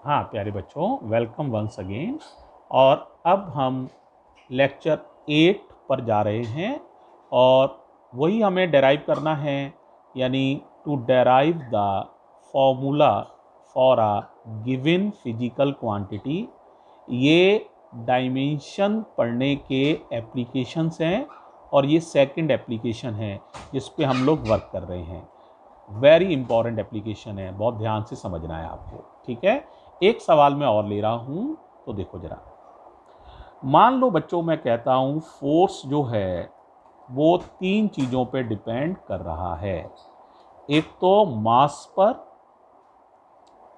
हाँ प्यारे बच्चों, वेलकम वंस अगेन। और अब हम लेक्चर 8 पर जा रहे हैं और वही हमें डेराइव करना है, यानी to derive the formula for a given physical quantity. ये डायमेंशन पढ़ने के एप्लीकेशंस हैं और ये सेकंड एप्लीकेशन है जिस पे हम लोग वर्क कर रहे हैं। वेरी इंपॉर्टेंट एप्लीकेशन है, बहुत ध्यान से समझना है आपको। ठीक है, एक सवाल मैं और ले रहा हूं, तो देखो जरा। मान लो बच्चों, मैं कहता हूं फोर्स जो है वो 3 चीज़ों पे डिपेंड कर रहा है। एक तो मास पर,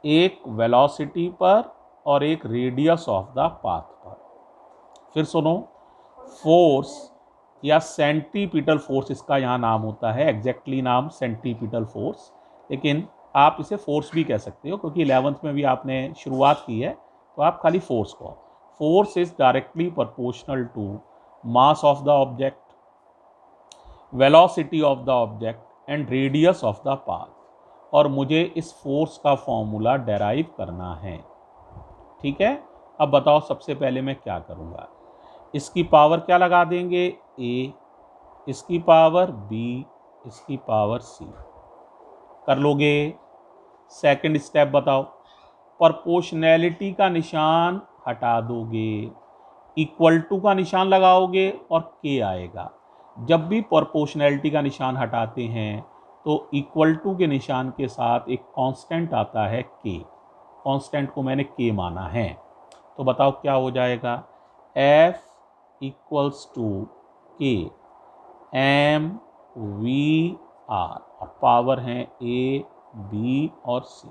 एक वेलोसिटी पर और एक रेडियस ऑफ द पाथ पर। फिर सुनो, फोर्स या सेंटीपिटल फोर्स इसका यहाँ नाम होता है, एग्जैक्टली नाम सेंटीपिटल फोर्स, लेकिन आप इसे फोर्स भी कह सकते हो क्योंकि 11th में भी आपने शुरुआत की है, तो आप खाली फोर्स कहो। Force is directly proportional to mass of the object, velocity of the object and radius of the path. और मुझे इस फोर्स का फॉर्मूला डेराइव करना है। ठीक है, अब बताओ सबसे पहले मैं क्या करूँगा। इसकी पावर क्या लगा देंगे, ए, इसकी पावर बी, इसकी पावर सी। कर लोगे? सेकंड स्टेप बताओ, प्रोपोर्शनैलिटी का निशान हटा दोगे, इक्वल टू का निशान लगाओगे और के आएगा। जब भी प्रोपोर्शनैलिटी का निशान हटाते हैं तो इक्वल टू के निशान के साथ एक कांस्टेंट आता है के। कांस्टेंट को मैंने के माना है, तो बताओ क्या हो जाएगा। एफ इक्वल्स टू के एम वी आर, और पावर हैं ए बी और सी।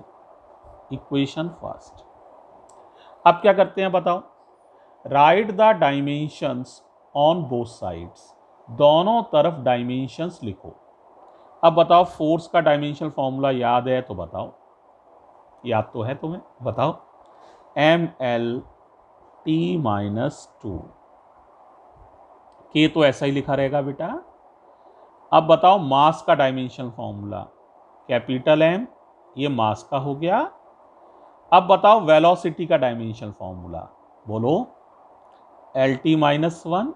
Equation first. अब क्या करते हैं बताओ। Right the dimensions on both sides, दोनों तरफ डायमेंशंस लिखो। अब बताओ, फोर्स का डायमेंशनल फॉर्मूला याद है तो बताओ। याद तो है तुम्हें, बताओ। M L T minus two, के तो ऐसा ही लिखा रहेगा बेटा। अब बताओ मास का डायमेंशनल फॉर्मूला, कैपिटल एम, ये मास का हो गया। अब बताओ वेलोसिटी का डायमेंशनल फॉर्मूला, बोलो। L T minus one.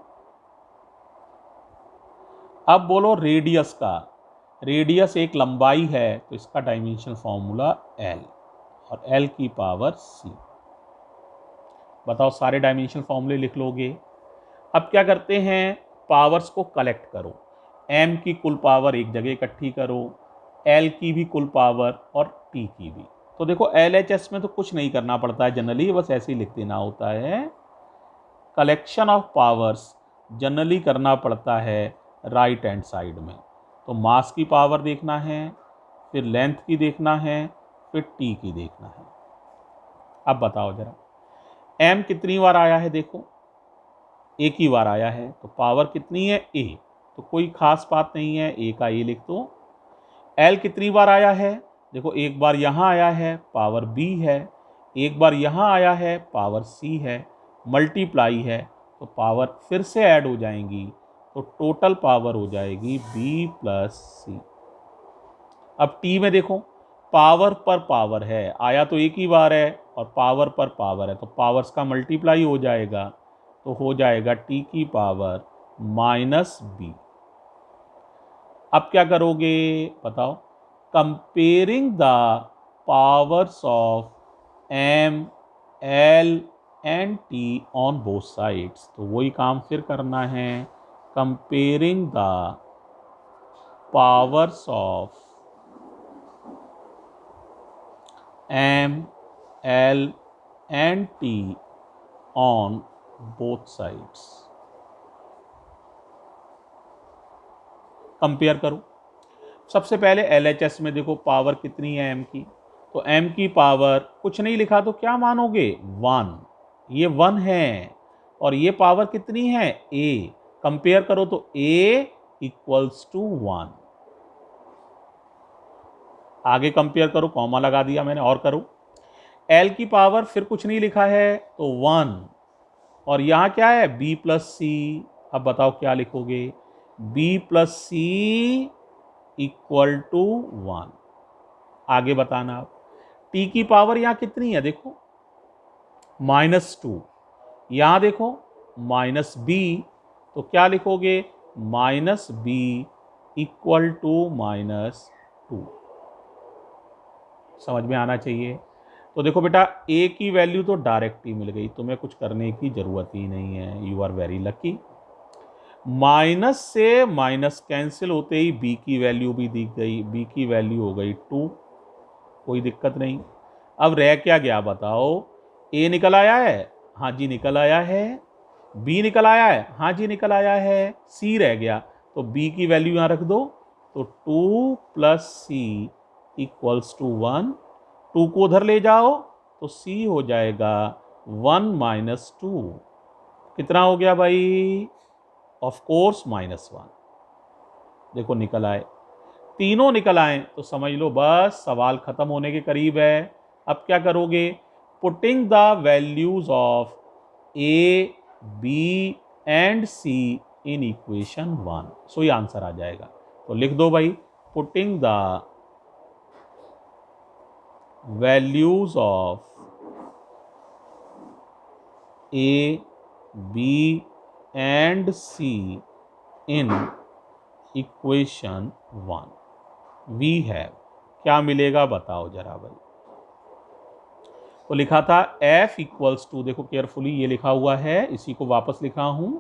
अब बोलो रेडियस का, रेडियस एक लंबाई है तो इसका डायमेंशनल फॉर्मूला एल, और एल की पावर सी। बताओ सारे डायमेंशनल फॉर्मूले लिख लोगे। अब क्या करते हैं, पावर्स को कलेक्ट करो। एम की कुल पावर एक जगह इकट्ठी करो, एल की भी कुल पावर और टी की भी। तो देखो एल एच एस में तो कुछ नहीं करना पड़ता है जनरली, बस ऐसे ही लिख देना होता है। कलेक्शन ऑफ पावर्स जनरली करना पड़ता है राइट हैंड साइड में। तो मास की पावर देखना है, फिर लेंथ की देखना है, फिर टी की देखना है। अब बताओ जरा, एम कितनी बार आया है, देखो एक ही बार आया है, तो पावर कितनी है, ए, तो कोई खास बात नहीं है, ए का ए लिख दो। एल कितनी बार आया है, देखो एक बार यहाँ आया है, पावर बी है, एक बार यहाँ आया है, पावर सी है, मल्टीप्लाई है तो पावर फिर से ऐड हो जाएंगी, तो टोटल पावर हो जाएगी बी प्लस सी। अब टी में देखो, पावर पर पावर है, आया तो एक ही बार है और पावर पर पावर है, तो पावर्स का मल्टीप्लाई हो जाएगा, तो हो जाएगा टी की पावर माइनस बी। अब क्या करोगे बताओ। Comparing the powers of M L and T on both sides, तो वही काम फिर करना है। Comparing the powers of M L and T on both sides. Compare करो। सबसे पहले LHS में देखो पावर कितनी है एम की, तो एम की पावर कुछ नहीं लिखा तो क्या मानोगे, 1, ये 1 है। और ये पावर कितनी है, ए, कंपेयर करो तो ए इक्वल्स टू 1। आगे कंपेयर करो, कॉमा लगा दिया मैंने, और करो। एल की पावर फिर कुछ नहीं लिखा है तो 1, और यहाँ क्या है, बी प्लस सी। अब बताओ क्या लिखोगे, B plus C equal to 1। आगे बताना आप। टी की पावर यहाँ कितनी है देखो, -2, यहाँ देखो -b, तो क्या लिखोगे -b इक्वल टू -2। समझ में आना चाहिए। तो देखो बेटा a की वैल्यू तो डायरेक्ट ही मिल गई, तुम्हें कुछ करने की ज़रूरत ही नहीं है, you are very lucky. Minus से माइनस कैंसिल होते ही b की वैल्यू भी दिख गई, b की वैल्यू हो गई 2, कोई दिक्कत नहीं। अब रह क्या गया बताओ, a निकल आया है, हाँ जी निकल आया है, b निकल आया है, हाँ जी निकल आया है, c रह गया, तो b की वैल्यू यहाँ रख दो, तो 2 प्लस c इक्वल्स टू 1, 2 को उधर ले जाओ तो c हो जाएगा 1 माइनस 2, कितना हो गया भाई, ऑफ कोर्स -1। देखो निकल आए, तीनों निकल आए तो समझ लो बस सवाल खत्म होने के करीब है। अब क्या करोगे, putting the values of a, b and c in equation 1, so ये आंसर आ जाएगा। तो लिख दो भाई, putting the values of a, b and c in equation 1 we have, क्या मिलेगा बताओ जरा भाई। तो लिखा था f इक्वल्स टू, देखो केयरफुली ये लिखा हुआ है, इसी को वापस लिखा हूं,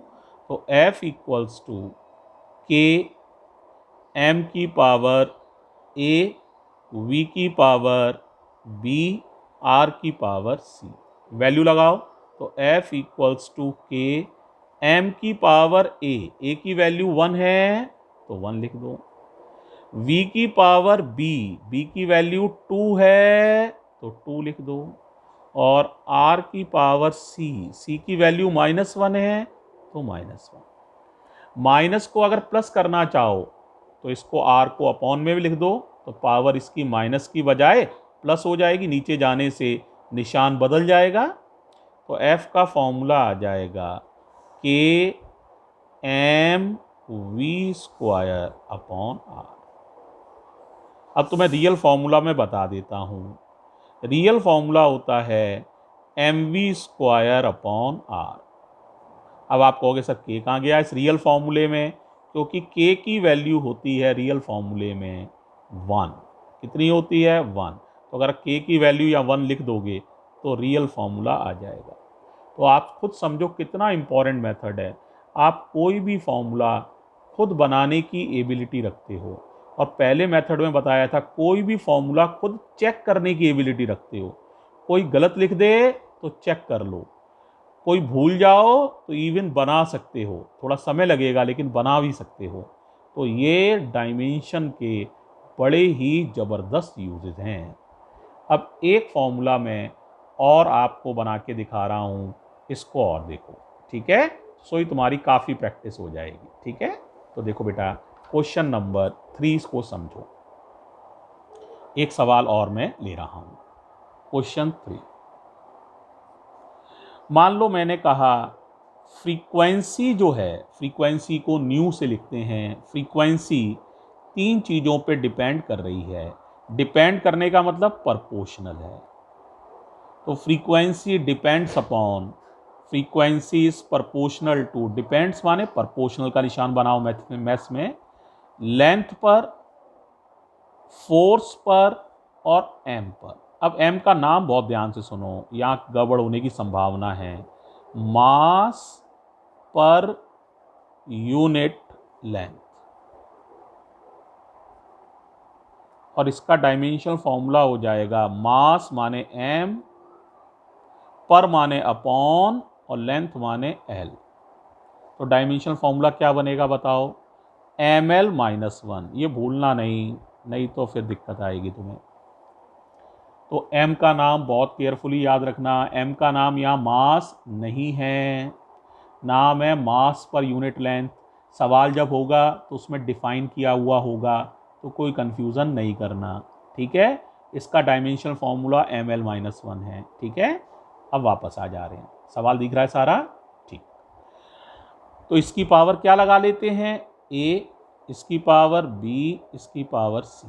तो f equals to k m की पावर a, v की पावर b, r की पावर c, वैल्यू लगाओ, तो f equals to k m की पावर a की वैल्यू 1 है तो 1 लिख दो, v की पावर b की वैल्यू 2 है तो 2 लिख दो, और r की पावर c की वैल्यू -1 है तो -1। माइनस को अगर प्लस करना चाहो तो इसको r को अपॉन में भी लिख दो, तो पावर इसकी माइनस की बजाय प्लस हो जाएगी, नीचे जाने से निशान बदल जाएगा, तो f का फॉर्मूला आ जाएगा k m v square upon r। अब तो मैं रियल फॉर्मूला में बता देता हूँ, रियल फॉर्मूला होता है mv स्क्वायर अपॉन r। अब आप कहोगे सर k कहाँ गया इस रियल फॉर्मूले में, क्योंकि k की वैल्यू होती है रियल फॉर्मूले में 1, कितनी होती है 1, तो अगर k की वैल्यू या 1 लिख दोगे तो रियल फॉर्मूला आ जाएगा। तो आप खुद समझो कितना इंपॉर्टेंट मेथड है, आप कोई भी फॉर्मूला खुद बनाने की एबिलिटी रखते हो, और पहले मेथड में बताया था कोई भी फॉर्मूला खुद चेक करने की एबिलिटी रखते हो, कोई गलत लिख दे तो चेक कर लो, कोई भूल जाओ तो इवन बना सकते हो, थोड़ा समय लगेगा लेकिन बना भी सकते हो। तो ये डायमेंशन के बड़े ही ज़बरदस्त यूजेस हैं। अब एक फॉर्मूला में और आपको बना के दिखा रहा हूँ, इसको और देखो, ठीक है, सो ही तुम्हारी काफ़ी प्रैक्टिस हो जाएगी, ठीक है। तो देखो बेटा क्वेश्चन नंबर 3 को समझो, एक सवाल और मैं ले रहा हूँ। क्वेश्चन 3, मान लो मैंने कहा फ्रीक्वेंसी जो है, फ्रीक्वेंसी को न्यू से लिखते हैं, फ्रीक्वेंसी 3 चीज़ों पे डिपेंड कर रही है, डिपेंड करने का मतलब प्रोपोर्शनल है, तो frequency depends upon, frequency is proportional to, depends माने प्रोपोर्शनल का निशान बनाओ मैथ्स में, लेंथ पर, फोर्स पर और एम पर। अब एम का नाम बहुत ध्यान से सुनो, यहाँ गड़बड़ होने की संभावना है, मास पर यूनिट लेंथ, और इसका डायमेंशनल फॉर्मूला हो जाएगा मास माने एम, पर माने अपॉन और लेंथ माने एल। तो डायमेंशनल फॉर्मूला क्या बनेगा बताओ, ml-1, ये भूलना नहीं, नहीं तो फिर दिक्कत आएगी तुम्हें। तो m का नाम बहुत केयरफुली याद रखना, m का नाम यहाँ मास नहीं है, नाम है मास पर यूनिट लेंथ। सवाल जब होगा तो उसमें डिफाइन किया हुआ होगा, तो कोई कंफ्यूजन नहीं करना, ठीक है। इसका डायमेंशनल फॉर्मूला ml-1 है, ठीक है। अब वापस आ जा रहे हैं, सवाल दिख रहा है सारा, ठीक। तो इसकी पावर क्या लगा लेते हैं, a, इसकी पावर b, इसकी पावर c।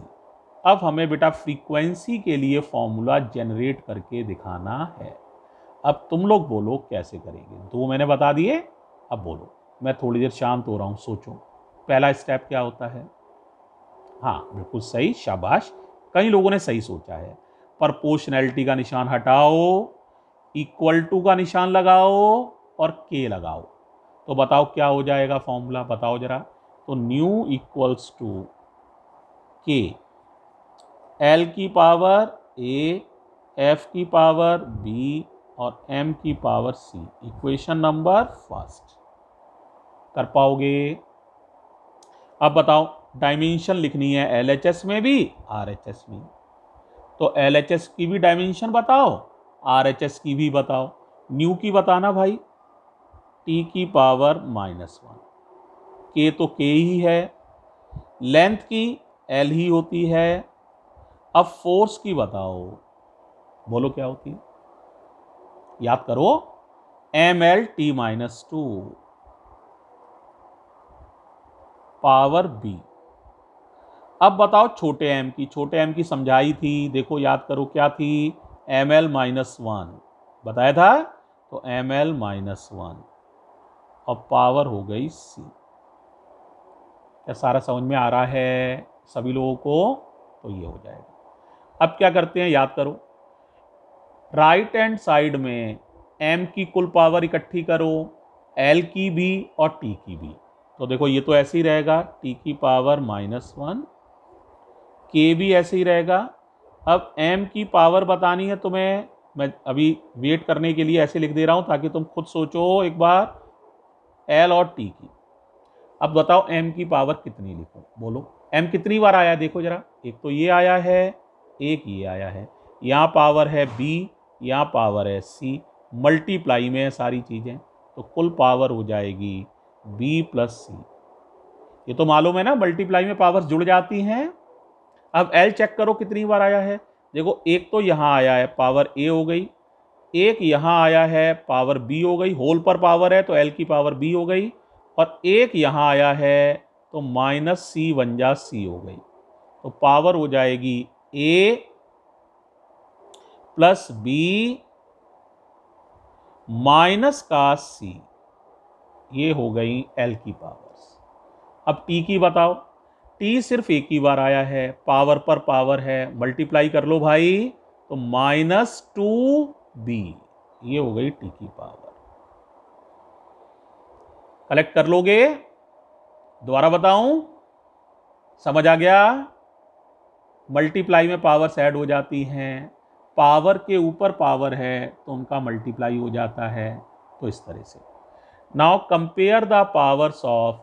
अब हमें बेटा फ्रीक्वेंसी के लिए फॉर्मूला जनरेट करके दिखाना है। अब तुम लोग बोलो कैसे करेंगे। दो मैंने बता दिए, अब बोलो। मैं थोड़ी देर शांत हो रहा हूँ, सोचो पहला स्टेप क्या होता है। हाँ बिल्कुल सही, शाबाश, कई लोगों ने सही सोचा है। प्रोपोर्शनैलिटी का निशान हटाओ, इक्वल टू का निशान लगाओ और के लगाओ। तो बताओ क्या हो जाएगा फॉर्मूला, बताओ जरा। तो nu equals to K, L की पावर ए, एफ की पावर बी और एम की power C. Equation number first. कर पाओगे? अब बताओ, डायमेंशन लिखनी है एलएचएस में भी, आरएचएस में। तो एलएचएस की भी डायमेंशन बताओ, आरएचएस की भी बताओ। न्यू की बताना भाई, टी की पावर -1, के तो के ही है, लेंथ की एल ही होती है। अब फोर्स की बताओ, बोलो क्या होती है, याद करो, mL-T-2 पावर बी। अब बताओ छोटे एम की, छोटे एम की समझाई थी, देखो याद करो क्या थी, mL-1 बताया था। तो mL-1 और पावर हो गई सी। क्या सारा समझ में आ रहा है सभी लोगों को? तो ये हो जाएगा। अब क्या करते हैं, याद करो, राइट हैंड साइड में m की कुल पावर इकट्ठी करो, l की भी और t की भी। तो देखो ये तो ऐसे ही रहेगा, t की पावर -1, k भी ऐसे ही रहेगा। अब m की पावर बतानी है तुम्हें, मैं अभी वेट करने के लिए ऐसे लिख दे रहा हूं ताकि तुम खुद सोचो एक बार, l और t की। अब बताओ m की पावर कितनी लिखूं, बोलो m कितनी बार आया है, देखो जरा। एक तो ये आया है, एक ये आया है, यहाँ पावर है b, यहाँ पावर है c, मल्टीप्लाई में है सारी चीज़ें, तो कुल पावर हो जाएगी b + c। ये तो मालूम है ना, मल्टीप्लाई में पावर्स जुड़ जाती हैं। अब l चेक करो कितनी बार आया है, देखो एक तो यहाँ आया है, पावर a हो गई, एक यहाँ आया है, पावर b हो गई, होल पर पावर है तो l की पावर b हो गई, और एक यहाँ आया है तो -c बन जा c हो गई। तो पावर हो जाएगी a + b माइनस का c, ये हो गई l की पावर्स। अब t की बताओ, t सिर्फ एक ही बार आया है, पावर पर पावर है, मल्टीप्लाई कर लो भाई, तो -2b, ये हो गई t की पावर। कलेक्ट कर लोगे? दोबारा बताऊं, समझ आ गया? मल्टीप्लाई में पावर्स ऐड हो जाती हैं, पावर के ऊपर पावर है तो उनका मल्टीप्लाई हो जाता है, तो इस तरह से। Now compare the powers of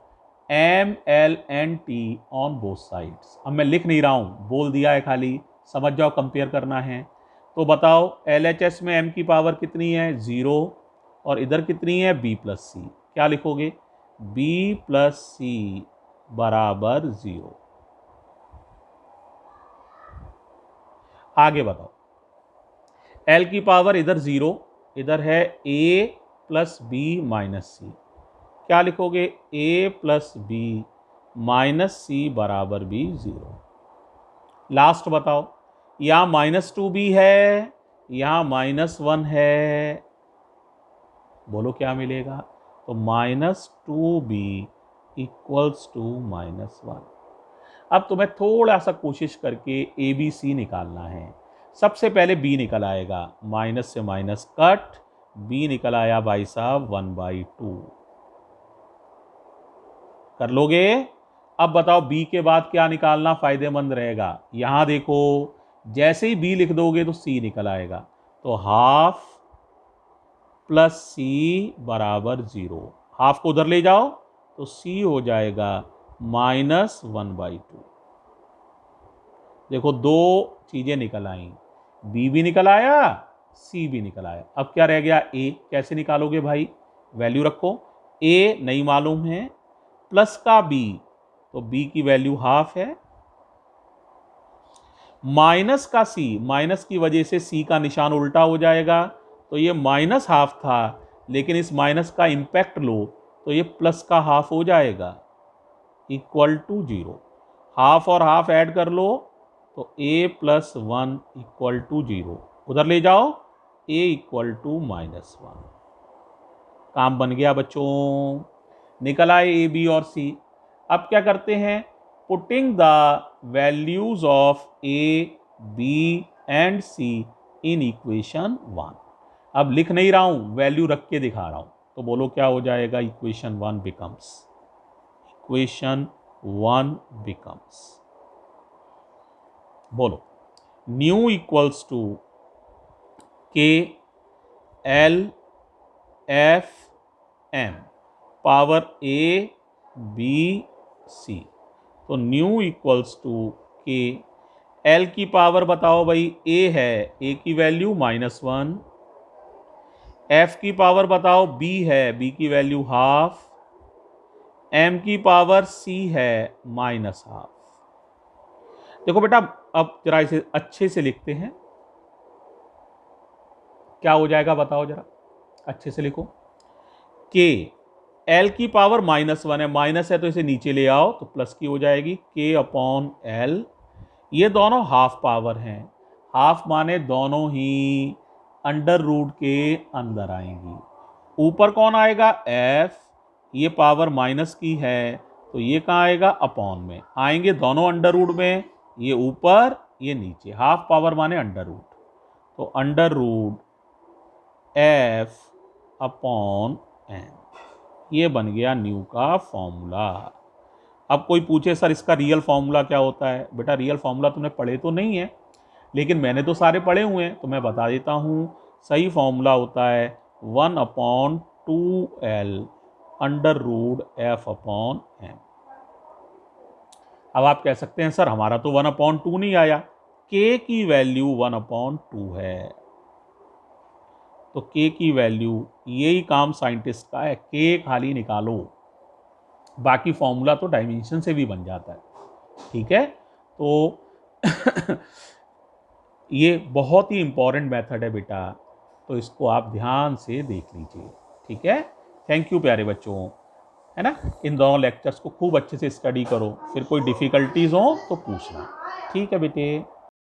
m, l and t on both sides. अब मैं लिख नहीं रहा हूं, बोल दिया है खाली, समझ जाओ कंपेयर करना है। तो बताओ LHS में m की पावर कितनी है, 0, और इधर कितनी है, b + c। क्या लिखोगे, b + c बराबर 0। आगे बताओ, L की पावर इधर 0, इधर है a + b - c। क्या लिखोगे, a + b - c बराबर भी 0। लास्ट बताओ, यहाँ -2b है, यहाँ -1 है, बोलो क्या मिलेगा। तो -2b = -1। अब तुम्हें थोड़ा सा कोशिश करके ए बी सी निकालना है। सबसे पहले b निकल आएगा, माइनस से माइनस कट, b निकल आया भाई साहब 1/2। कर लोगे? अब बताओ b के बाद क्या निकालना फायदेमंद रहेगा। यहां देखो, जैसे ही b लिख दोगे तो c निकल आएगा, तो ½ + c बराबर 0। हाफ को उधर ले जाओ तो c हो जाएगा -1/2। देखो दो चीजें निकल आई, b भी निकल आया, c भी निकल आया। अब क्या रह गया, a। कैसे निकालोगे भाई, वैल्यू रखो, a नहीं मालूम है, प्लस का b, तो b की वैल्यू ½ है, माइनस का c, माइनस की वजह से c का निशान उल्टा हो जाएगा, तो ये -½ था, लेकिन इस माइनस का इंपैक्ट लो तो ये प्लस का ½ हो जाएगा, = 0। ½ और ½ ऐड कर लो तो a + 1 = 0। उधर ले जाओ ए इक्वल टू -1। काम बन गया बच्चों, निकल आए ए बी और सी। अब क्या करते हैं, putting the values of A B and C in equation 1। अब लिख नहीं रहा हूं, वैल्यू रख के दिखा रहा हूं, तो बोलो क्या हो जाएगा, इक्वेशन 1 बिकम्स, बोलो nu equals to K L F M power A B C. तो nu equals to K, L की पावर बताओ भाई, ए है, ए की वैल्यू -1, एफ की पावर बताओ बी है, बी की वैल्यू ½ एम की पावर सी है -½ देखो बेटा, अब जरा इसे अच्छे से लिखते हैं, क्या हो जाएगा बताओ जरा, अच्छे से लिखो। के एल की पावर -1 है, माइनस है तो इसे नीचे ले आओ तो प्लस की हो जाएगी, के अपॉन एल, ये दोनों हाफ पावर हैं, हाफ माने दोनों ही अंडर रूट के अंदर आएंगी। ऊपर कौन आएगा, एफ, ये पावर माइनस की है तो ये कहाँ आएगा, अपॉन में आएंगे, दोनों अंडर रूट में, ये ऊपर ये नीचे, हाफ पावर माने अंडर रूट, तो under root F upon N, ये बन गया न्यू का फॉर्मूला। अब कोई पूछे सर इसका रियल फॉर्मूला क्या होता है, बेटा रियल फॉर्मूला तुमने पढ़े तो नहीं है, लेकिन मैंने तो सारे पढ़े हुए हैं तो मैं बता देता हूँ। सही फॉर्मूला होता है 1/2L under root F upon M. अब आप कह सकते हैं सर हमारा तो 1/2 नहीं आया, के की वैल्यू 1/2 है, तो के की वैल्यू, यही काम साइंटिस्ट का है, के खाली निकालो, बाकी फॉर्मूला तो डायमेंशन से भी बन जाता है, ठीक है। तो ये बहुत ही इंपॉर्टेंट मेथड है बेटा, तो इसको आप ध्यान से देख लीजिए, ठीक है। थैंक यू प्यारे बच्चों, है ना। इन दोनों लेक्चर्स को खूब अच्छे से स्टडी करो, फिर कोई डिफ़िकल्टीज हो तो पूछना, ठीक है बेटे।